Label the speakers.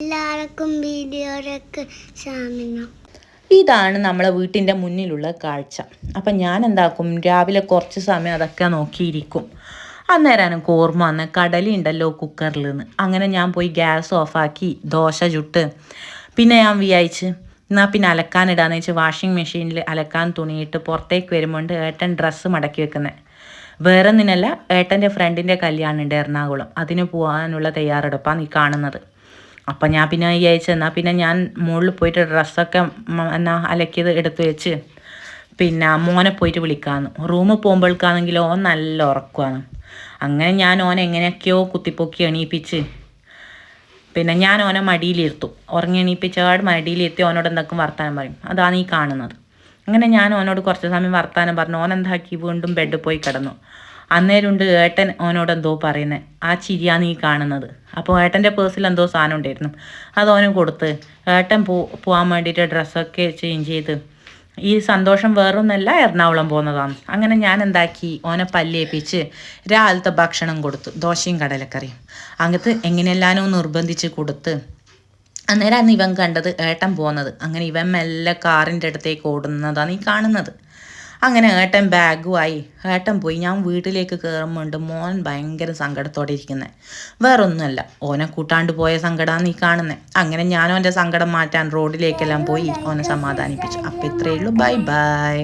Speaker 1: എല്ലാവർക്കും വീഡിയോയിലേക്ക് സ്വാഗതം.
Speaker 2: ഇതാണ് നമ്മളെ വീട്ടിൻ്റെ മുന്നിലുള്ള കാഴ്ച. അപ്പം ഞാൻ എന്താക്കും, രാവിലെ കുറച്ച് സമയം അതൊക്കെ നോക്കിയിരിക്കും. അന്നേരം എനിക്ക് ഓർമ്മ വന്ന് കടല ഉണ്ടല്ലോ കുക്കറിൽ നിന്ന്. അങ്ങനെ ഞാൻ പോയി ഗ്യാസ് ഓഫാക്കി ദോശ ചുട്ട് പിന്നെ ഞാൻ വിചാരിച്ച് എന്നാൽ പിന്നെ അലക്കാനിടാന്ന് വെച്ച് വാഷിംഗ് മെഷീനിൽ അലക്കാൻ തുണിയിട്ട് പുറത്തേക്ക് വരുമ്പോൾ ഏട്ടൻ ഡ്രസ്സ് മടക്കി വെക്കുന്നത്. വേറെ ഒന്നിനല്ല, ഏട്ടൻ്റെ ഫ്രണ്ടിൻ്റെ കല്യാണം ഉണ്ട് എറണാകുളം. അതിന് പോകാനുള്ള തയ്യാറെടുപ്പാണ് ഈ കാണുന്നത്. അപ്പം ഞാൻ പിന്നെ വിചാരിച്ചു എന്നാൽ പിന്നെ ഞാൻ മുകളിൽ പോയിട്ട് ഡ്രസ്സൊക്കെ അലക്കിയത് എടുത്ത് വെച്ച് പിന്നെ മോനെ പോയിട്ട് വിളിക്കാമെന്ന്. റൂമിൽ പോകുമ്പോഴേക്കാണെങ്കിലോ ഓൻ നല്ല ഉറക്കമാണ്. അങ്ങനെ ഞാൻ ഓനെ എങ്ങനെയൊക്കെയോ കുത്തിപ്പൊക്കി എണീപ്പിച്ച് പിന്നെ ഞാൻ ഓനെ മടിയിലിരുത്തും. ഉറങ്ങി എണീപ്പിച്ചാട് മടിയിലിരുത്തി ഓനോട് എന്തൊക്കെ വർത്താനം പറയും. അതാണ് ഈ കാണുന്നത്. അങ്ങനെ ഞാൻ ഓനോട് കുറച്ച് സമയം വർത്താനം പറഞ്ഞു. ഓൻ എന്താക്കി വീണ്ടും ബെഡിൽ പോയി കിടന്നു. അന്നേരമുണ്ട് ഏട്ടൻ ഓനോട് എന്തോ പറയുന്നത്. ആ ചിരിയാണ് ഈ കാണുന്നത്. അപ്പോൾ ഏട്ടൻ്റെ പേഴ്സിൽ എന്തോ സാധനം ഉണ്ടായിരുന്നു. അത് ഓനും കൊടുത്ത് ഏട്ടൻ പോകാൻ വേണ്ടിയിട്ട് ഡ്രസ്സൊക്കെ ചേഞ്ച് ചെയ്ത് ഈ സന്തോഷം വേറൊന്നല്ല, എറണാകുളം പോകുന്നതാണ്. അങ്ങനെ ഞാൻ എന്താക്കി, ഓനെ പല്ലേപ്പിച്ച് രാവിലത്തെ ഭക്ഷണം കൊടുത്തു, ദോശയും കടലക്കറിയും. അങ്ങനത്തെ എങ്ങനെയെല്ലാനോ നിർബന്ധിച്ച് കൊടുത്ത് അന്നേരമാണ് ഇവൻ കണ്ടത് ഏട്ടൻ പോകുന്നത്. അങ്ങനെ ഇവൻ മെല്ലെ കാറിൻ്റെ അടുത്തേക്ക് ഓടുന്നതാണ് ഈ കാണുന്നത്. അങ്ങനെ ഏട്ടൻ ബാഗുമായി ഏട്ടൻ പോയി. ഞാൻ വീട്ടിലേക്ക് കയറുമ്പോണ്ട് മോൻ ഭയങ്കര സങ്കടത്തോടെ ഇരിക്കുന്നത്. വേറൊന്നുമല്ല, ഓനെ കൂട്ടാണ്ട് പോയ സങ്കടമാണ് ഈ കാണുന്നത്. അങ്ങനെ ഞാനും എൻ്റെ സങ്കടം മാറ്റാൻ റോഡിലേക്കെല്ലാം പോയി ഓനെ സമാധാനിപ്പിച്ചു. അപ്പം ഇത്രയേ ഉള്ളൂ. Bye bye.